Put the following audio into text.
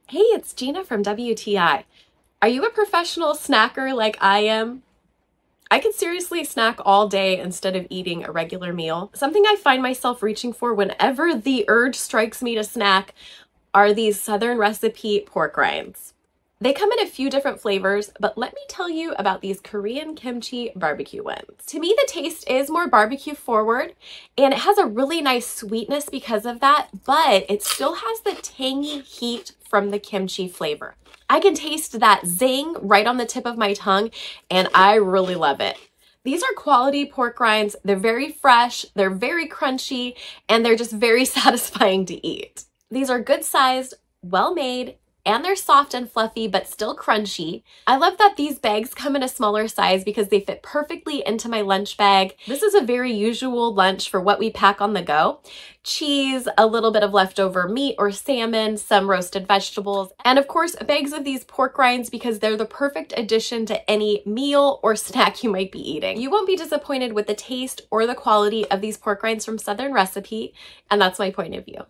Hey, it's Gina from WTI. Are you a professional snacker like I am? I could seriously snack all day instead of eating a regular meal. Something I find myself reaching for whenever the urge strikes me to snack are these Southern recipe pork rinds. They come in a few different flavors, but let me tell you about these Korean kimchi barbecue ones. To me, the taste is more barbecue forward, and it has a really nice sweetness because of that, but it still has the tangy heat from the kimchi flavor. I can taste that zing right on the tip of my tongue, and I really love it. These are quality pork rinds. They're very fresh, they're very crunchy, and they're just very satisfying to eat. These are good sized, well made, and they're soft and fluffy, but still crunchy. I love that these bags come in a smaller size because they fit perfectly into my lunch bag. This is a very usual lunch for what we pack on the go. Cheese, a little bit of leftover meat or salmon, some roasted vegetables, and of course, bags of these pork rinds because they're the perfect addition to any meal or snack you might be eating. You won't be disappointed with the taste or the quality of these pork rinds from Southern Recipe, and that's my point of view.